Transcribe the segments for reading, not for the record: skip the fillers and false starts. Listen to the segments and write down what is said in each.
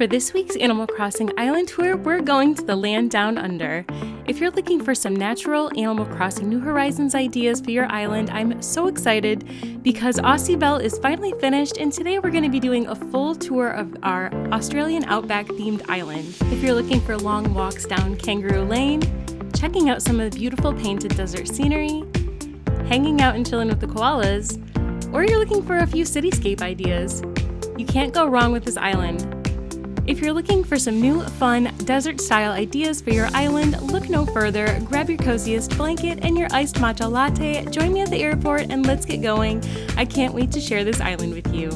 For this week's Animal Crossing Island Tour, we're going to the land down under. If you're looking for some natural Animal Crossing New Horizons ideas for your island, I'm so excited because Aussibelle is finally finished, and today we're going to be doing a full tour of our Australian Outback themed island. If you're looking for long walks down Kangaroo Lane, checking out some of the beautiful painted desert scenery, hanging out and chilling with the koalas, or you're looking for a few cityscape ideas, you can't go wrong with this island. If you're looking for some new, fun, desert-style ideas for your island, look no further. Grab your coziest blanket and your iced matcha latte, join me at the airport, and let's get going. I can't wait to share this island with you.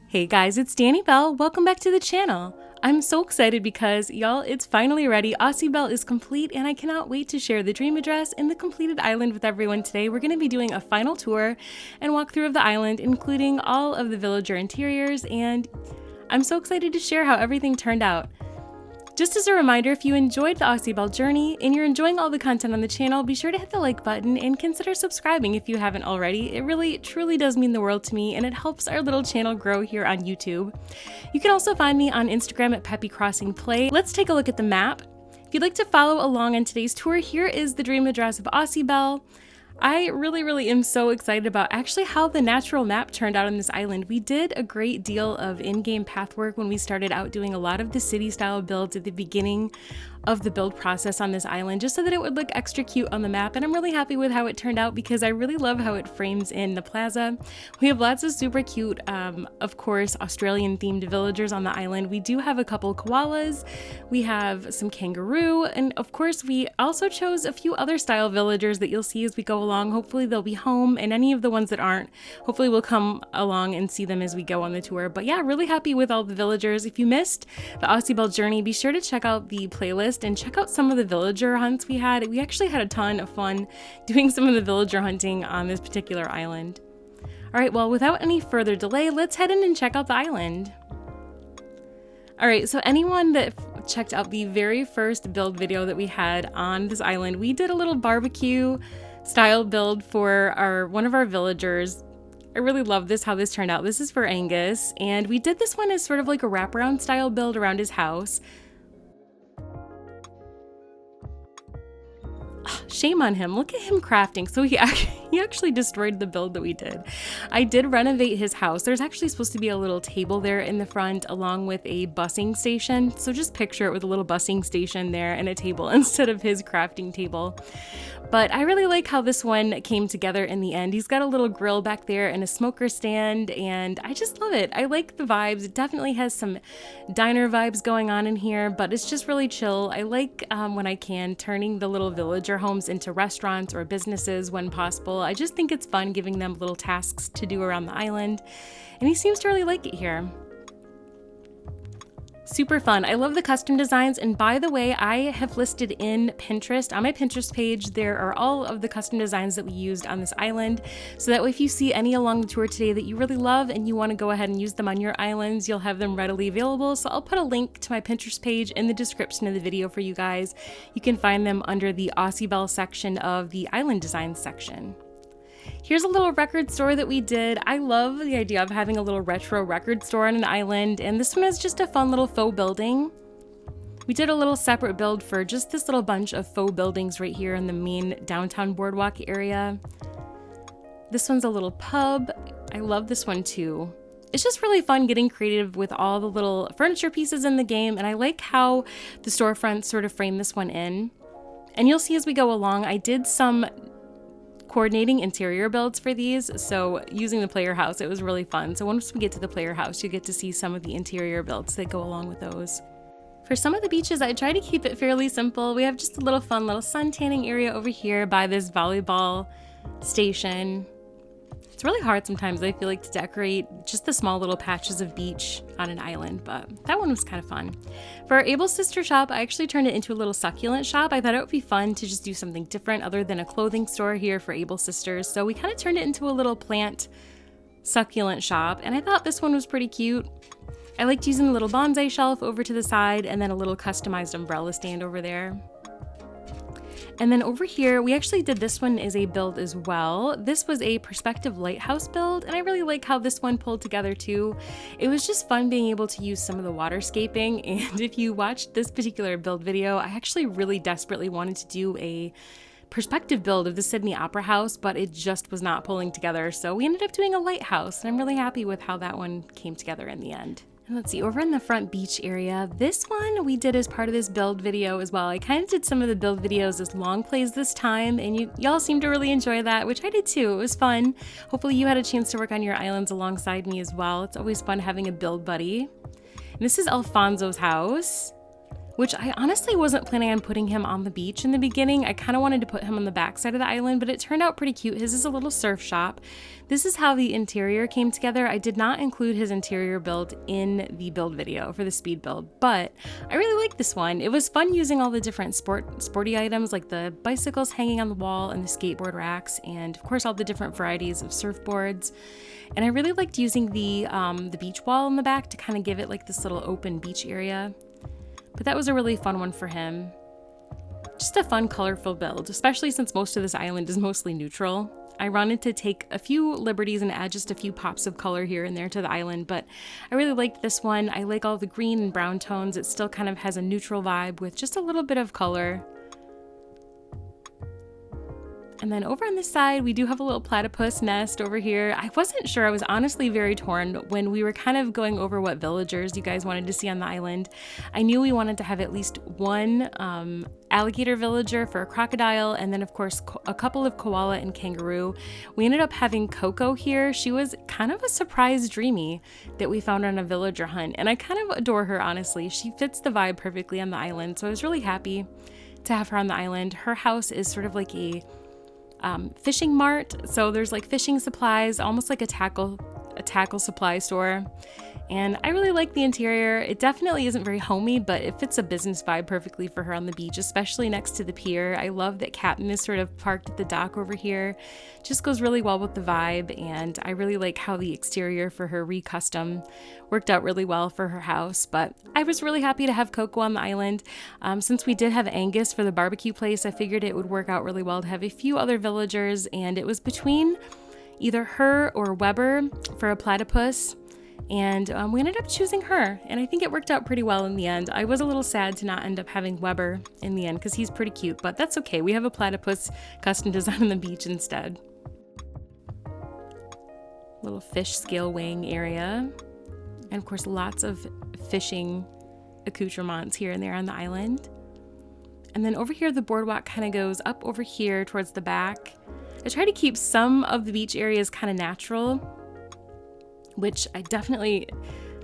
Hey guys, it's Danny Bell. Welcome back to the channel. I'm so excited because, y'all, it's finally ready. Aussibelle is complete and I cannot wait to share the dream address and the completed island with everyone today. We're going to be doing a final tour and walkthrough of the island, including all of the villager interiors, and I'm so excited to share how everything turned out. Just as a reminder, if you enjoyed the Aussibelle journey and you're enjoying all the content on the channel, be sure to hit the like button and consider subscribing if you haven't already. It really, truly does mean the world to me, and it helps our little channel grow here on YouTube. You can also find me on Instagram at Peppy Crossing Play. Let's take a look at the map. If you'd like to follow along on today's tour, here is the dream address of Aussibelle. I really am so excited about actually how the natural map turned out on this island. We did a great deal of in-game path work when we started out doing a lot of the city style builds at the beginning of the build process on this island, just so that it would look extra cute on the map, and I'm really happy with how it turned out because I really love how it frames in the plaza. We have lots of super cute, of course, Australian themed villagers on the island. We do have a couple koalas, we have some kangaroo, and of course we also chose a few other style villagers that you'll see as we go along. Hopefully they'll be home, and any of the ones that aren't, hopefully we'll come along and see them as we go on the tour. But yeah, really happy with all the villagers. If you missed the Aussibelle journey, be sure to check out the playlist and check out some of the villager hunts we had. We actually had a ton of fun doing some of the villager hunting on this particular island. All right, well, without any further delay, let's head in and check out the island. All right, so anyone that checked out the very first build video that we had on this island, we did a little barbecue style build for one of our villagers. I really love this, how this turned out. This is for Angus, and we did this one as sort of like a wraparound style build around his house. Shame on him. Look at him crafting. So he actually destroyed the build that we did. I did renovate his house. There's actually supposed to be a little table there in the front along with a busing station. So just picture it with a little busing station there and a table instead of his crafting table. But I really like how this one came together in the end. He's got a little grill back there and a smoker stand, and I just love it. I like the vibes. It definitely has some diner vibes going on in here, but it's just really chill. I like, when I can, turning the little villager homes into restaurants or businesses when possible. I just think it's fun giving them little tasks to do around the island, and he seems to really like it here. Super fun. I love the custom designs, and by the way, I have listed in Pinterest, on my Pinterest page, there are all of the custom designs that we used on this island, so that way if you see any along the tour today that you really love and you want to go ahead and use them on your islands, you'll have them readily available. So I'll put a link to my Pinterest page in the description of the video for you guys. You can find them under the Aussibelle section of the island design section. Here's a little record store that we did. I love the idea of having a little retro record store on an island, and this one is just a fun little faux building. We did a little separate build for just this little bunch of faux buildings right here in the main downtown boardwalk area. This one's a little pub. I love this one too. It's just really fun getting creative with all the little furniture pieces in the game, and I like how the storefronts sort of frame this one in. And you'll see as we go along, I did some coordinating interior builds for these, so using the player house, it was really fun. So once we get to the player house, you get to see some of the interior builds that go along with those. For some of the beaches, I try to keep it fairly simple. We have just a little fun little sun tanning area over here by this volleyball station. It's really hard sometimes, I feel like, to decorate just the small little patches of beach on an island, but that one was kind of fun. For our Able Sister shop, I actually turned it into a little succulent shop. I thought it would be fun to just do something different other than a clothing store here for Able Sisters, so we kind of turned it into a little plant succulent shop, and I thought this one was pretty cute. I liked using the little bonsai shelf over to the side and then a little customized umbrella stand over there. And then over here, we actually did this one as a build as well. This was a perspective lighthouse build, and I really like how this one pulled together too. It was just fun being able to use some of the waterscaping, and if you watched this particular build video, I actually really desperately wanted to do a perspective build of the Sydney Opera House, but it just was not pulling together, so we ended up doing a lighthouse, and I'm really happy with how that one came together in the end. And let's see, over in the front beach area, this one we did as part of this build video as well. I kind of did some of the build videos as long plays this time, and y'all seem to really enjoy that, which I did too. It was fun. Hopefully you had a chance to work on your islands alongside me as well. It's always fun having a build buddy. And this is Alfonso's house, which I honestly wasn't planning on putting him on the beach in the beginning. I kind of wanted to put him on the back side of the island, but it turned out pretty cute. His is a little surf shop. This is how the interior came together. I did not include his interior build in the build video for the speed build, but I really like this one. It was fun using all the different sporty items like the bicycles hanging on the wall and the skateboard racks, and of course all the different varieties of surfboards. And I really liked using the beach wall in the back to kind of give it like this little open beach area. But that was a really fun one for him. Just a fun, colorful build, especially since most of this island is mostly neutral. I wanted to take a few liberties and add just a few pops of color here and there to the island, but I really liked this one. I like all the green and brown tones. It still kind of has a neutral vibe with just a little bit of color. And then over on this side, we do have a little platypus nest over here. I wasn't sure. I was honestly very torn when we were kind of going over what villagers you guys wanted to see on the island. I knew we wanted to have at least one alligator villager for a crocodile, and then of course a couple of koala and kangaroo. We ended up having Coco here. She was kind of a surprise dreamy that we found on a villager hunt, and I kind of adore her, honestly. She fits the vibe perfectly on the island, so I was really happy to have her on the island. Her house is sort of like a fishing mart, so there's like fishing supplies, almost like a tackle supply store. And I really like the interior. It definitely isn't very homey, but it fits a business vibe perfectly for her on the beach, especially next to the pier. I love that Captain is sort of parked at the dock over here. Just goes really well with the vibe, and I really like how the exterior for her recustom worked out really well for her house. But I was really happy to have Coco on the island. Since we did have Angus for the barbecue place, I figured it would work out really well to have a few other villagers, and it was between either her or Weber for a platypus. And we ended up choosing her, and I think it worked out pretty well in the end. I was a little sad to not end up having Weber in the end because he's pretty cute, but that's okay. We have a platypus custom design on the beach instead. Little fish scale weighing area, and of course lots of fishing accoutrements here and there on the island. And then over here the boardwalk kind of goes up over here towards the back. I try to keep some of the beach areas kind of natural, which I definitely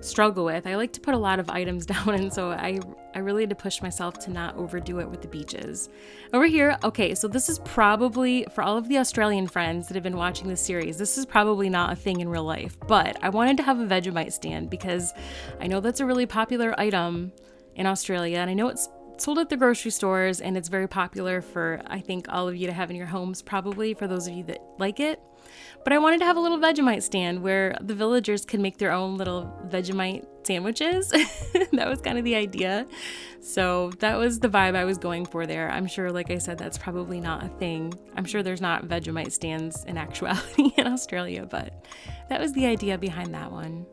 struggle with. I like to put a lot of items down, and so I really had to push myself to not overdo it with the beaches. Over here, okay, so this is probably, for all of the Australian friends that have been watching this series, this is probably not a thing in real life, but I wanted to have a Vegemite stand because I know that's a really popular item in Australia, and I know it's sold at the grocery stores, and it's very popular for, I think, all of you to have in your homes, probably, for those of you that like it. But I wanted to have a little Vegemite stand where the villagers could make their own little Vegemite sandwiches. That was kind of the idea. So that was the vibe I was going for there. I'm sure, like I said, that's probably not a thing. I'm sure there's not Vegemite stands in actuality in Australia, but that was the idea behind that one.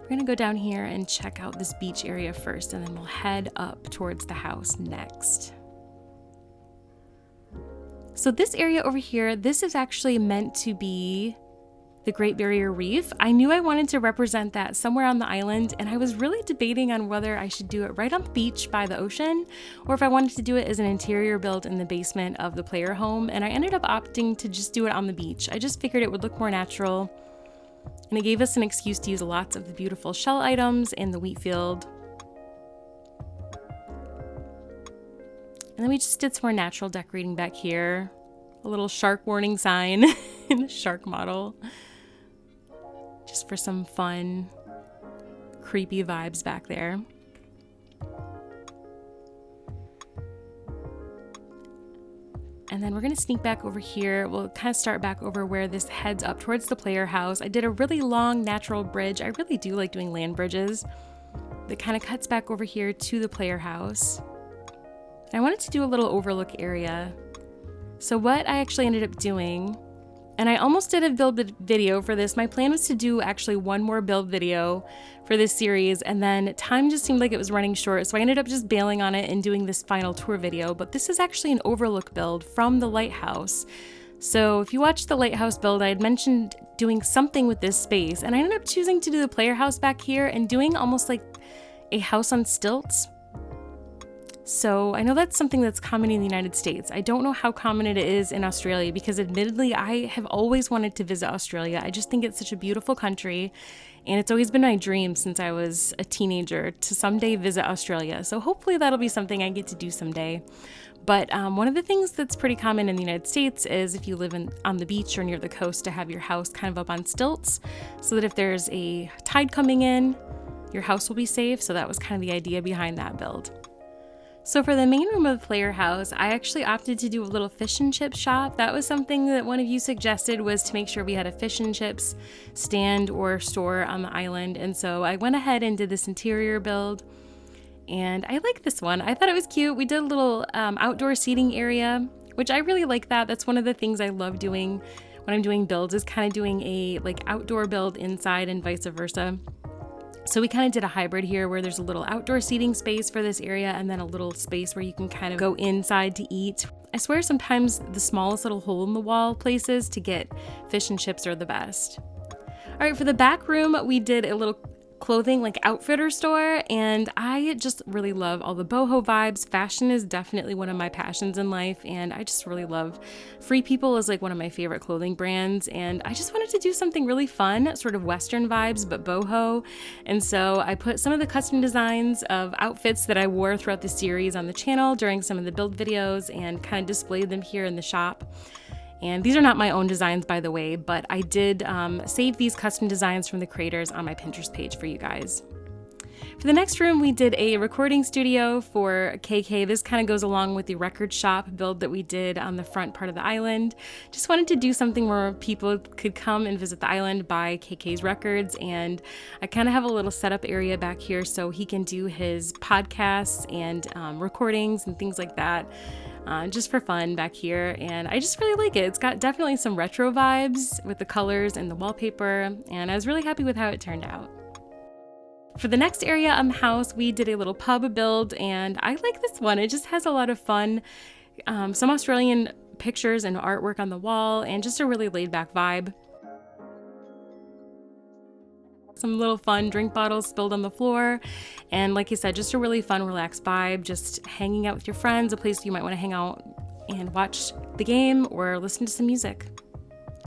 We're gonna go down here and check out this beach area first, and then we'll head up towards the house next. So this area over here, this is actually meant to be the Great Barrier Reef. I knew I wanted to represent that somewhere on the island, and I was really debating on whether I should do it right on the beach by the ocean, or if I wanted to do it as an interior build in the basement of the player home, and I ended up opting to just do it on the beach. I just figured it would look more natural, and it gave us an excuse to use lots of the beautiful shell items in the wheat field. And then we just did some more natural decorating back here. A little shark warning sign in the shark model. Just for some fun, creepy vibes back there. And And then we're gonna sneak back over here. We'll kind of start back over where this heads up towards the player house. I did a really long natural bridge. I really do like doing land bridges. That kind of cuts back over here to the player house. And I wanted to do a little overlook area. So what I actually ended up doing, and I almost did a build video for this. My plan was to do actually one more build video for this series, and then time just seemed like it was running short, so I ended up just bailing on it and doing this final tour video. But this is actually an overlook build from the lighthouse. So if you watched the lighthouse build, I had mentioned doing something with this space, and I ended up choosing to do the player house back here and doing almost like a house on stilts. So I know that's something that's common in the United States. I don't know how common it is in Australia because admittedly I have always wanted to visit Australia. I just think it's such a beautiful country, and it's always been my dream since I was a teenager to someday visit Australia. So hopefully that'll be something I get to do someday. But one of the things that's pretty common in the United States is if you live on the beach or near the coast to have your house kind of up on stilts so that if there's a tide coming in, your house will be safe. So that was kind of the idea behind that build. So for the main room of the player house, I actually opted to do a little fish and chip shop. That was something that one of you suggested, was to make sure we had a fish and chips stand or store on the island. And so I went ahead and did this interior build. And I like this one. I thought it was cute. We did a little outdoor seating area, which I really like that. That's one of the things I love doing when I'm doing builds, is kind of doing a like outdoor build inside and vice versa. So we kind of did a hybrid here where there's a little outdoor seating space for this area and then a little space where you can kind of go inside to eat. I swear sometimes the smallest little hole in the wall places to get fish and chips are the best. All right, for the back room, we did a little clothing like outfitter store, and I just really love all the boho vibes. Fashion is definitely one of my passions in life, and I just really love Free People is like one of my favorite clothing brands, and I just wanted to do something really fun, sort of Western vibes but boho. And so I put some of the custom designs of outfits that I wore throughout the series on the channel during some of the build videos and kind of displayed them here in the shop. And these are not my own designs, by the way, but I did save these custom designs from the creators on my Pinterest page for you guys. For the next room, we did a recording studio for KK. This kind of goes along with the record shop build that we did on the front part of the island. Just wanted to do something where people could come and visit the island, buy KK's records, and I kind of have a little setup area back here so he can do his podcasts and recordings and things like that. Just for fun back here, and I just really like it. It's got definitely some retro vibes with the colors and the wallpaper, and I was really happy with how it turned out. For the next area on the house, we did a little pub build, and I like this one. It just has a lot of fun, some Australian pictures and artwork on the wall, and just a really laid-back vibe. Some little fun drink bottles spilled on the floor, and like I said, just a really fun, relaxed vibe, just hanging out with your friends, a place you might want to hang out and watch the game or listen to some music.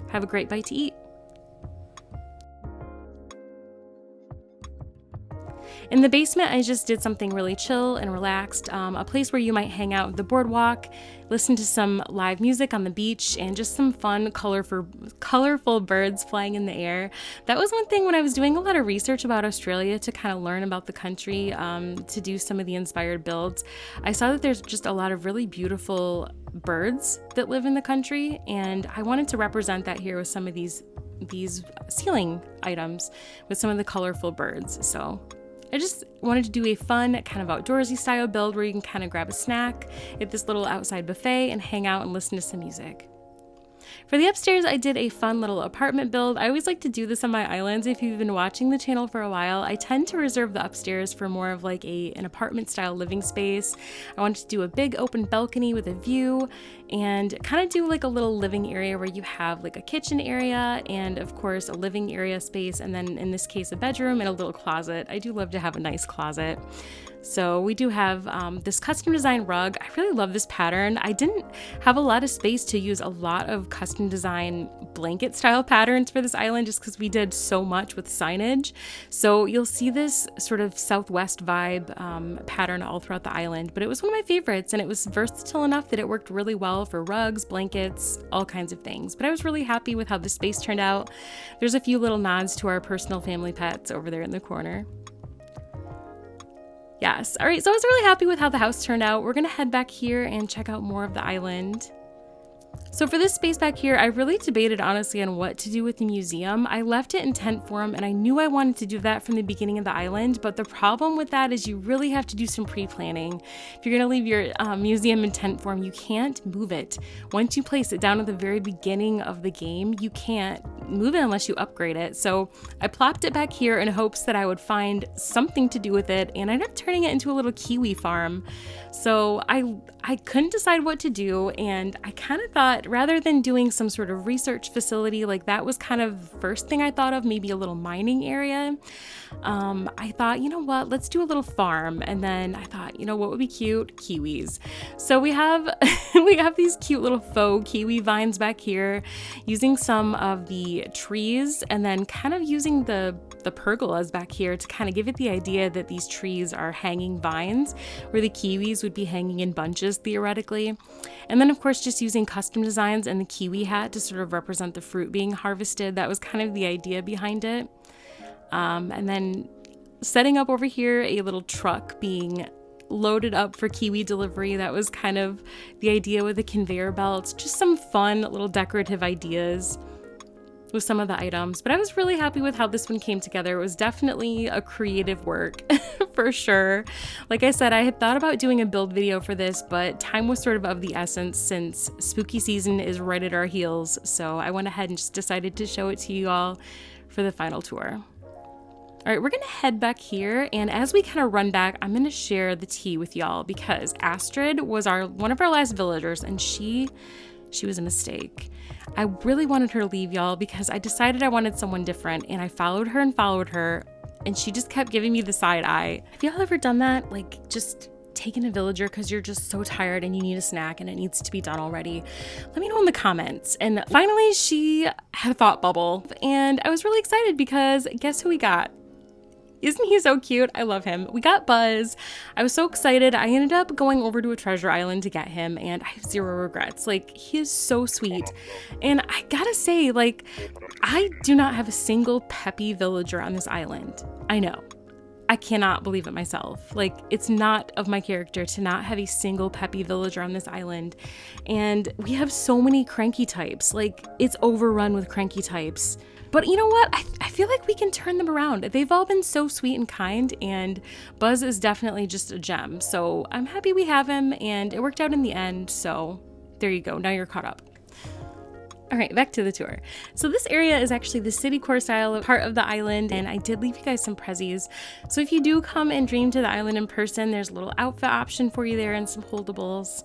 Have a great bite to eat. In the basement, I just did something really chill and relaxed, a place where you might hang out at the boardwalk, listen to some live music on the beach, and just some fun, colorful birds flying in the air. That was one thing when I was doing a lot of research about Australia to kind of learn about the country, to do some of the inspired builds. I saw that there's just a lot of really beautiful birds that live in the country, and I wanted to represent that here with some of these ceiling items with some of the colorful birds. So I just wanted to do a fun kind of outdoorsy style build where you can kind of grab a snack at this little outside buffet and hang out and listen to some music. For the upstairs, I did a fun little apartment build. I always like to do this on my islands. If you've been watching the channel for a while, I tend to reserve the upstairs for more of like an apartment style living space. I wanted to do a big open balcony with a view and kind of do like a little living area where you have like a kitchen area and of course a living area space, and then in this case a bedroom and a little closet. I do love to have a nice closet. So we do have this custom design rug. I really love this pattern. I didn't have a lot of space to use a lot of custom design blanket style patterns for this island just because we did so much with signage. So you'll see this sort of Southwest vibe pattern all throughout the island, but it was one of my favorites and it was versatile enough that it worked really well for rugs, blankets, all kinds of things. But I was really happy with how the space turned out. There's a few little nods to our personal family pets over there in the corner. Yes. All right. So I was really happy with how the house turned out. We're going to head back here and check out more of the island. So for this space back here, I really debated honestly on what to do with the museum. I left it in tent form and I knew I wanted to do that from the beginning of the island, but the problem with that is you really have to do some pre-planning. If you're gonna leave your museum in tent form, you can't move it. Once you place it down at the very beginning of the game, you can't move it unless you upgrade it. So I plopped it back here in hopes that I would find something to do with it, and I ended up turning it into a little kiwi farm. So I couldn't decide what to do, and I kind of thought rather than doing some sort of research facility, like that was kind of the first thing I thought of, maybe a little mining area. I thought, you know what, let's do a little farm. And then I thought, you know what would be cute? Kiwis. So we have we have these cute little faux kiwi vines back here, using some of the trees and then kind of using the pergolas back here to kind of give it the idea that these trees are hanging vines where the kiwis would be hanging in bunches theoretically. And then of course just using custom designs and the kiwi hat to sort of represent the fruit being harvested. That was kind of the idea behind it. And then setting up over here a little truck being loaded up for kiwi delivery. That was kind of the idea with the conveyor belts. Just some fun little decorative ideas with some of the items, but I was really happy with how this one came together. It was definitely a creative work for sure. Like I said, I had thought about doing a build video for this, but time was sort of the essence since spooky season is right at our heels. So I went ahead and just decided to show it to you all for the final tour. All right, we're gonna head back here, and as we kind of run back, I'm gonna share the tea with y'all because Astrid was one of our last villagers, and she was a mistake. I really wanted her to leave, y'all, because I decided I wanted someone different, and I followed her, and she just kept giving me the side eye. Have y'all ever done that? Like, just taking a villager because you're just so tired and you need a snack and it needs to be done already? Let me know in the comments. And finally, she had a thought bubble, and I was really excited because guess who we got? Isn't he so cute? I love him. We got Buzz. I was so excited. I ended up going over to a treasure island to get him, and I have zero regrets. Like, he is so sweet. And I gotta say, like, I do not have a single Peppy villager on this island. I know. I cannot believe it myself. Like, it's not of my character to not have a single Peppy villager on this island. And we have so many cranky types. Like, it's overrun with cranky types. But you know what? I feel like we can turn them around. They've all been so sweet and kind, and Buzz is definitely just a gem. So I'm happy we have him, and it worked out in the end. So there you go. Now you're caught up. All right, back to the tour. So this area is actually the citycore style part of the island, and I did leave you guys some prezzies. So if you do come and dream to the island in person, there's a little outfit option for you there and some holdables.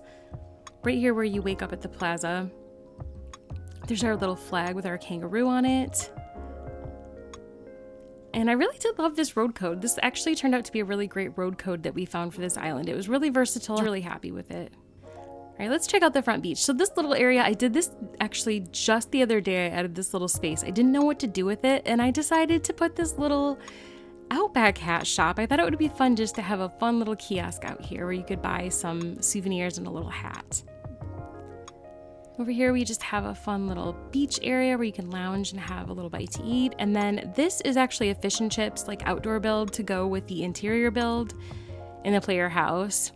Right here where you wake up at the plaza. There's our little flag with our kangaroo on it. And I really did love this road code. This actually turned out to be a really great road code that we found for this island. It was really versatile. I was really happy with it. All right, let's check out the front beach. So this little area, I did this actually just the other day. I added this little space. I didn't know what to do with it, and I decided to put this little Outback hat shop. I thought it would be fun just to have a fun little kiosk out here where you could buy some souvenirs and a little hat. Over here, we just have a fun little beach area where you can lounge and have a little bite to eat. And then this is actually a fish and chips, like outdoor build to go with the interior build in the player house.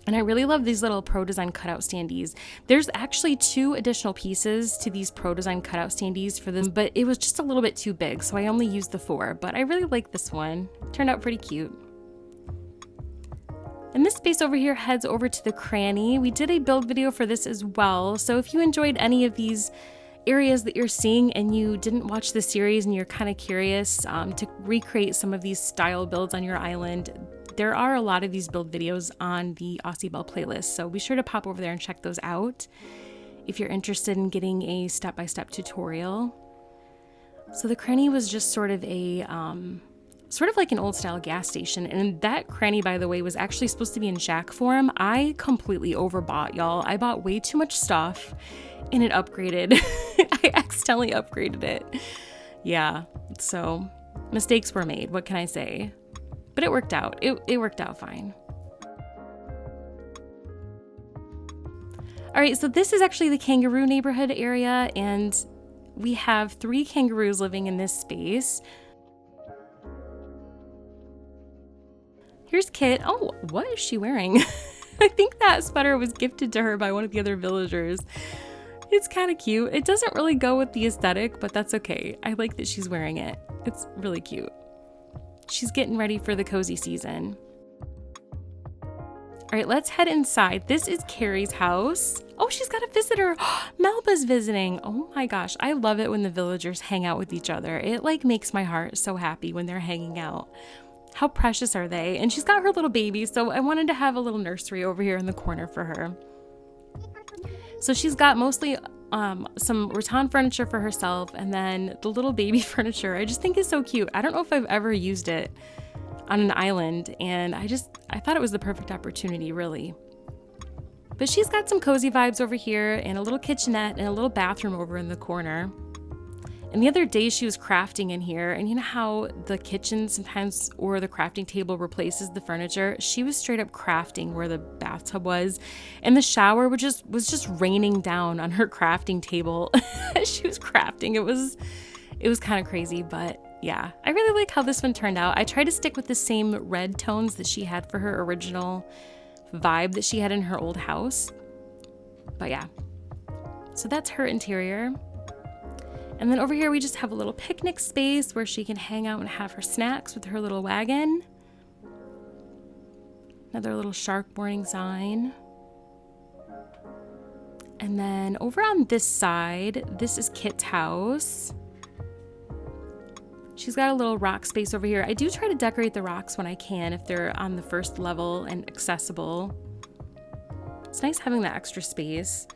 And I really love these little Pro Design cutout standees. There's actually 2 additional pieces to these Pro Design cutout standees for this, but it was just a little bit too big, so I only used the 4. But I really like this one. Turned out pretty cute. And this space over here heads over to the cranny. We did a build video for this as well, so if you enjoyed any of these areas that you're seeing and you didn't watch the series and you're kind of curious to recreate some of these style builds on your island, there are a lot of these build videos on the Aussibelle playlist, so be sure to pop over there and check those out if you're interested in getting a step-by-step tutorial. So the cranny was just sort of a sort of like an old style gas station, and that cranny, by the way, was actually supposed to be in shack form. I completely overbought, y'all. I bought way too much stuff and it upgraded. I accidentally upgraded it. Yeah, so mistakes were made, what can I say? But it worked out. It worked out fine. All right, so this is actually the kangaroo neighborhood area, and we have 3 kangaroos living in this space. Here's Kit. Oh, what is she wearing? I think that sweater was gifted to her by one of the other villagers. It's kind of cute. It doesn't really go with the aesthetic, but that's okay. I like that she's wearing it. It's really cute. She's getting ready for the cozy season. All right, let's head inside. This is Carrie's house. Oh, she's got a visitor. Melba's visiting. Oh my gosh, I love it when the villagers hang out with each other. It like makes my heart so happy when they're hanging out. How precious are they? And she's got her little baby, so I wanted to have a little nursery over here in the corner for her. So she's got mostly some rattan furniture for herself, and then the little baby furniture I just think is so cute. I don't know if I've ever used it on an island, and I thought it was the perfect opportunity, really. But she's got some cozy vibes over here, and a little kitchenette and a little bathroom over in the corner. And the other day she was crafting in here, and you know how the kitchen sometimes or the crafting table replaces the furniture? She was straight up crafting where the bathtub was, and the shower was just raining down on her crafting table as she was crafting. It was kind of crazy, but yeah, I really like how this one turned out. I tried to stick with the same red tones that she had for her original vibe that she had in her old house. But yeah, so that's her interior. And then over here, we just have a little picnic space where she can hang out and have her snacks with her little wagon. Another little shark warning sign. And then over on this side, this is Kit's house. She's got a little rock space over here. I do try to decorate the rocks when I can if they're on the first level and accessible. It's nice having that extra space.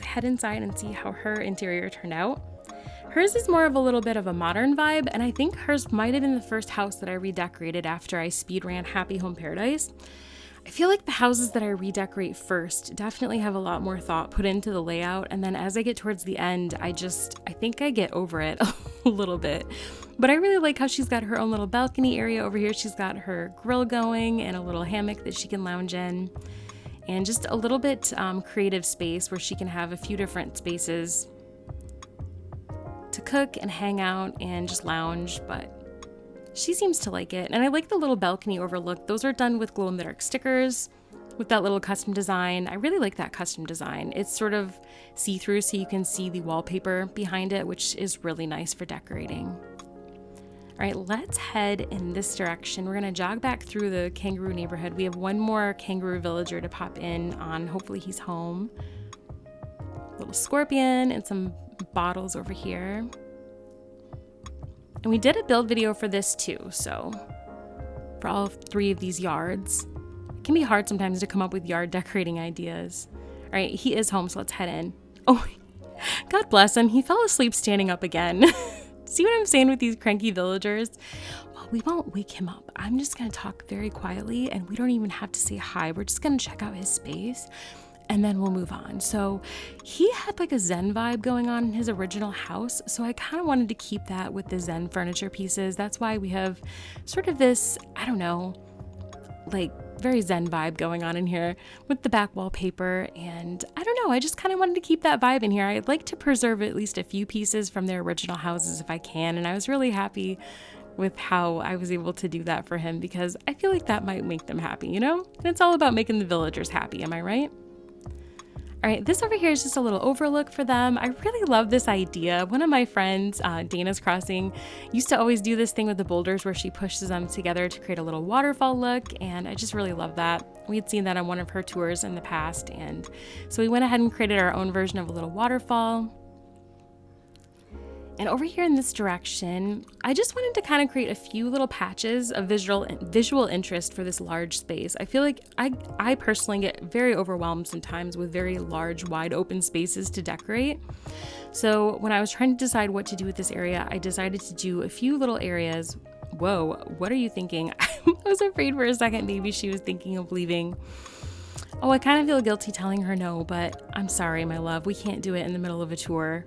Head inside and see how her interior turned out. Hers is more of a little bit of a modern vibe, and I think hers might have been the first house that I redecorated after I speed ran Happy Home Paradise. I feel like the houses that I redecorate first definitely have a lot more thought put into the layout, and then as I get towards the end, I think I get over it a little bit. But I really like how she's got her own little balcony area over here. She's got her grill going and a little hammock that she can lounge in. And just a little bit creative space where she can have a few different spaces to cook and hang out and just lounge, but she seems to like it. And I like the little balcony overlook. Those are done with glow-in-the-dark stickers with that little custom design. I really like that custom design. It's sort of see-through so you can see the wallpaper behind it, which is really nice for decorating. All right, let's head in this direction. We're gonna jog back through the kangaroo neighborhood. We have one more kangaroo villager to pop in on. Hopefully he's home. A little scorpion and some bottles over here. And we did a build video for this too, so for all 3 of these yards. It can be hard sometimes to come up with yard decorating ideas. All right, he is home, so let's head in. Oh, God bless him. He fell asleep standing up again. See what I'm saying with these cranky villagers? Well, we won't wake him up. I'm just going to talk very quietly, and we don't even have to say hi. We're just going to check out his space, and then we'll move on. So he had like a Zen vibe going on in his original house, so I kind of wanted to keep that with the Zen furniture pieces. That's why we have sort of this, I don't know, like very Zen vibe going on in here with the back wallpaper, and I don't know, I just kind of wanted to keep that vibe in here. I'd like to preserve at least a few pieces from their original houses if I can, and I was really happy with how I was able to do that for him because I feel like that might make them happy, you know? And it's all about making the villagers happy, am I right? All right, this over here is just a little overlook for them. I really love this idea. One of my friends, Dana's Crossing, used to always do this thing with the boulders where she pushes them together to create a little waterfall look, and I just really love that. We had seen that on one of her tours in the past, and so we went ahead and created our own version of a little waterfall. And over here in this direction, I just wanted to kind of create a few little patches of visual interest for this large space. I feel like I personally get very overwhelmed sometimes with very large, wide open spaces to decorate. So when I was trying to decide what to do with this area, I decided to do a few little areas. Whoa, what are you thinking? I was afraid for a second maybe she was thinking of leaving. Oh, I kind of feel guilty telling her no, but I'm sorry, my love. We can't do it in the middle of a tour.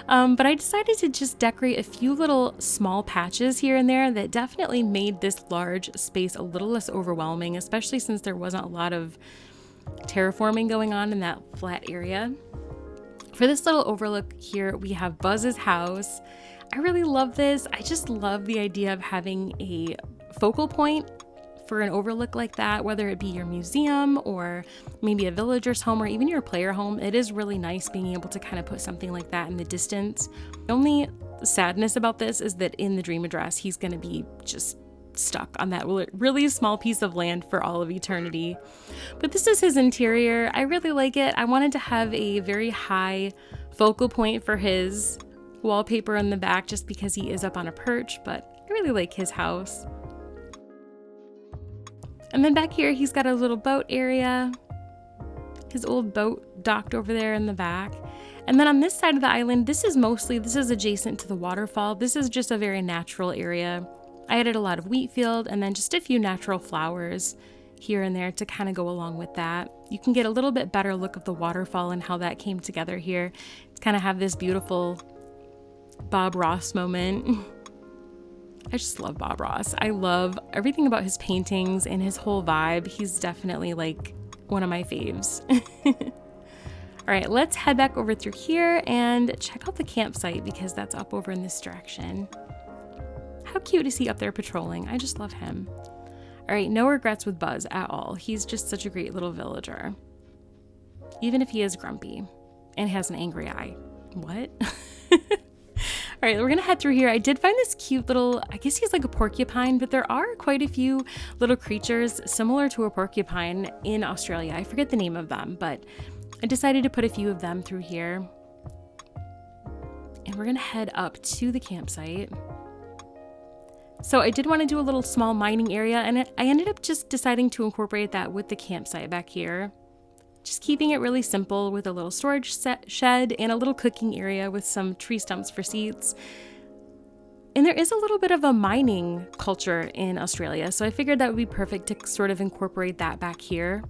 But I decided to just decorate a few little small patches here and there that definitely made this large space a little less overwhelming, especially since there wasn't a lot of terraforming going on in that flat area. For this little overlook here, we have Buzz's house. I really love this. I just love the idea of having a focal point for an overlook like that, whether it be your museum or maybe a villager's home or even your player home, it is really nice being able to kind of put something like that in the distance. The only sadness about this is that in the dream address, he's going to be just stuck on that really small piece of land for all of eternity. But this is his interior. I really like it. I wanted to have a very high focal point for his wallpaper in the back just because he is up on a perch, but I really like his house. And then back here, he's got a little boat area. His old boat docked over there in the back. And then on this side of the island, this is adjacent to the waterfall. This is just a very natural area. I added a lot of wheat field and then just a few natural flowers here and there to kind of go along with that. You can get a little bit better look of the waterfall and how that came together here. To kind of have this beautiful Bob Ross moment. I just love Bob Ross. I love everything about his paintings and his whole vibe. He's definitely like one of my faves. All right, let's head back over through here and check out the campsite because that's up over in this direction. How cute is he up there patrolling? I just love him. All right, no regrets with Buzz at all. He's just such a great little villager. Even if he is grumpy and has an angry eye. What? All right, we're gonna head through here. I did find this cute little, I guess he's like a porcupine, but there are quite a few little creatures similar to a porcupine in Australia. I forget the name of them, but I decided to put a few of them through here. And we're gonna head up to the campsite. So I did want to do a little small mining area, and I ended up just deciding to incorporate that with the campsite back here. Just keeping it really simple with a little storage shed and a little cooking area with some tree stumps for seats. And there is a little bit of a mining culture in Australia, so I figured that would be perfect to sort of incorporate that back here.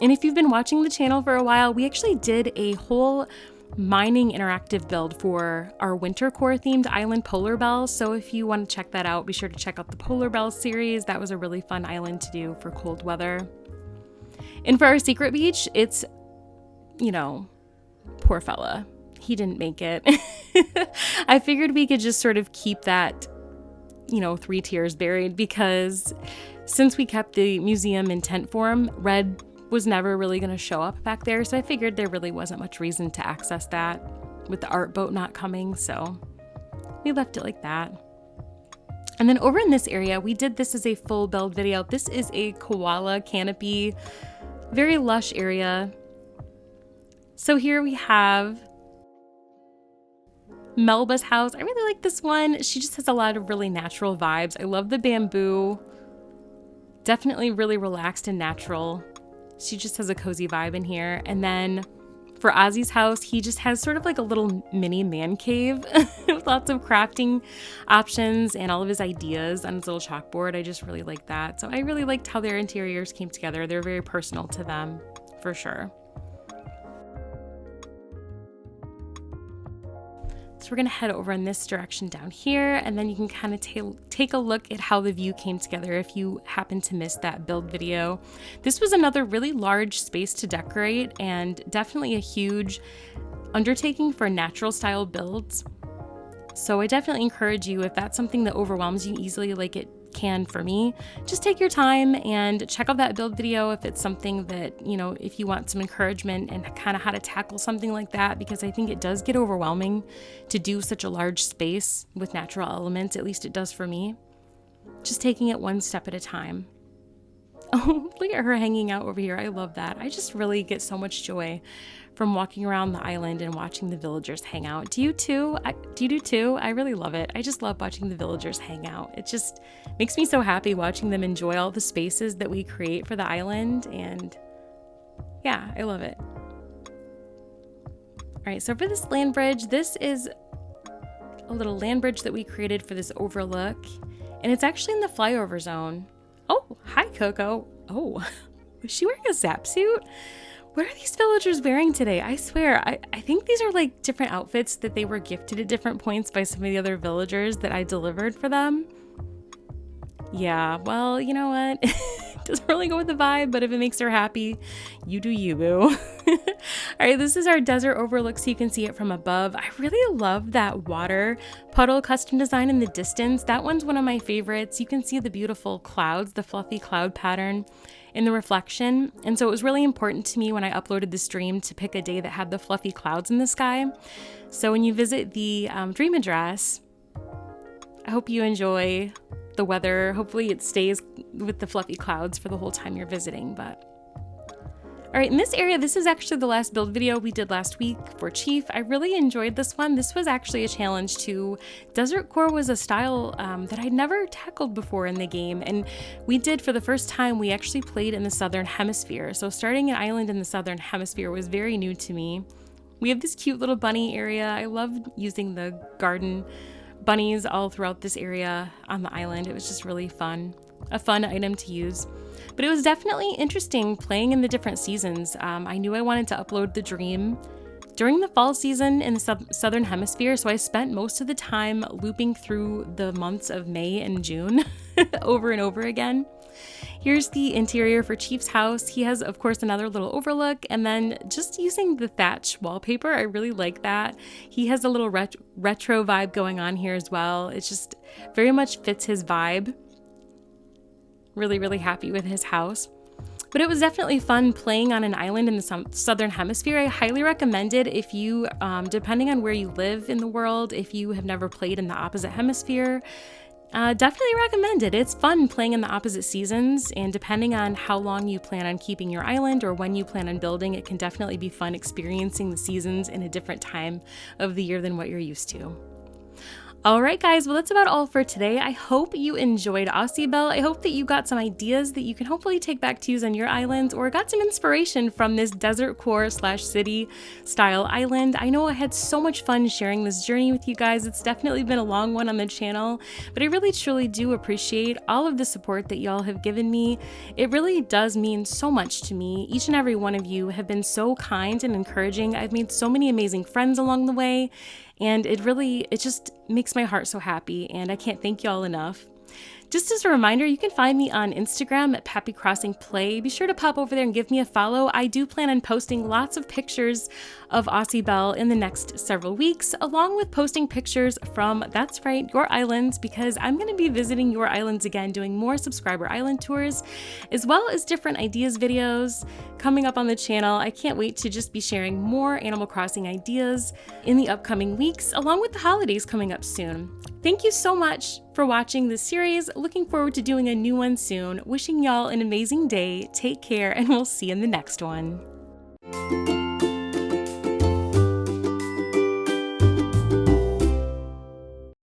And if you've been watching the channel for a while, we actually did a whole mining interactive build for our Wintercore themed island Polar Bell. So if you want to check that out, be sure to check out the Polar Bell series. That was a really fun island to do for cold weather. And for our secret beach, it's, you know, poor fella. He didn't make it. I figured we could just sort of keep that, you know, 3 tiers buried because since we kept the museum in tent form, Red was never really going to show up back there. So I figured there really wasn't much reason to access that with the art boat not coming. So we left it like that. And then over in this area, we did this as a full build video. This is a koala canopy, very lush area. So here we have Melba's house. I really like this one. She just has a lot of really natural vibes. I love the bamboo. Definitely really relaxed and natural. She just has a cozy vibe in here. And then for Ozzy's house, he just has sort of like a little mini man cave with lots of crafting options and all of his ideas on his little chalkboard. I just really like that. So I really liked how their interiors came together. They're very personal to them, for sure. So we're gonna head over in this direction down here, and then you can kind of take a look at how the view came together if you happen to miss that build video. This was another really large space to decorate and definitely a huge undertaking for natural style builds. So I definitely encourage you, if that's something that overwhelms you easily like it can for me, just take your time and check out that build video if it's something that, you know, if you want some encouragement and kind of how to tackle something like that, because I think it does get overwhelming to do such a large space with natural elements. At least it does for me. Just taking it one step at a time. Oh, look at her hanging out over here. I love that. I just really get so much joy from walking around the island and watching the villagers hang out. Do you too? Do you do too? I really love it. I just love watching the villagers hang out. It just makes me so happy watching them enjoy all the spaces that we create for the island. And yeah, I love it. All right, so for this land bridge, this is a little land bridge that we created for this overlook. And it's actually in the flyover zone. Oh, hi, Coco. Oh, was she wearing a zap suit? What are these villagers wearing today? I swear, I think these are like different outfits that they were gifted at different points by some of the other villagers that I delivered for them. Yeah, well, you know what? doesn't really go with the vibe, but if it makes her happy, you do you, boo. All right, this is our desert overlook, so you can see it from above. I really love that water puddle custom design in the distance. That one's one of my favorites. You can see the beautiful clouds, the fluffy cloud pattern in the reflection. And so it was really important to me when I uploaded the stream to pick a day that had the fluffy clouds in the sky. So when you visit the dream address, I hope you enjoy the weather. Hopefully it stays with the fluffy clouds for the whole time you're visiting. But all right, in this area, this is actually the last build video we did last week for Chief. I really enjoyed this one. This was actually a challenge too. Desertcore was a style that I'd never tackled before in the game. And we did, for the first time, we actually played in the Southern Hemisphere. So starting an island in the Southern Hemisphere was very new to me. We have this cute little bunny area. I love using the garden bunnies all throughout this area on the island. It was just really fun, a fun item to use. But it was definitely interesting playing in the different seasons. I knew I wanted to upload the dream during the fall season in the Southern Hemisphere, so I spent most of the time looping through the months of May and June over and over again. Here's the interior for Chief's house. He has, of course, another little overlook, and then just using the thatch wallpaper, I really like that. He has a little retro vibe going on here as well. It just very much fits his vibe. Really, really happy with his house. But it was definitely fun playing on an island in the Southern Hemisphere. I highly recommend it if you, depending on where you live in the world, if you have never played in the opposite hemisphere, definitely recommend it. It's fun playing in the opposite seasons, and depending on how long you plan on keeping your island or when you plan on building, it can definitely be fun experiencing the seasons in a different time of the year than what you're used to. All right, guys, well, that's about all for today. I hope you enjoyed Aussibelle. I hope that you got some ideas that you can hopefully take back to use on your islands, or got some inspiration from this Desertcore / city style island. I know I had so much fun sharing this journey with you guys. It's definitely been a long one on the channel, but I really truly do appreciate all of the support that y'all have given me. It really does mean so much to me. Each and every one of you have been so kind and encouraging. I've made so many amazing friends along the way, and it just makes my heart so happy, and I can't thank y'all enough. Just as a reminder, you can find me on Instagram at Peppy Crossing Play. Be sure to pop over there and give me a follow. I do plan on posting lots of pictures of Aussibelle in the next several weeks, along with posting pictures from, that's right, your islands, because I'm going to be visiting your islands again, doing more subscriber island tours, as well as different ideas videos coming up on the channel. I can't wait to just be sharing more Animal Crossing ideas in the upcoming weeks, along with the holidays coming up soon. Thank you so much for watching this series. Looking forward to doing a new one soon. Wishing y'all an amazing day. Take care, and we'll see you in the next one.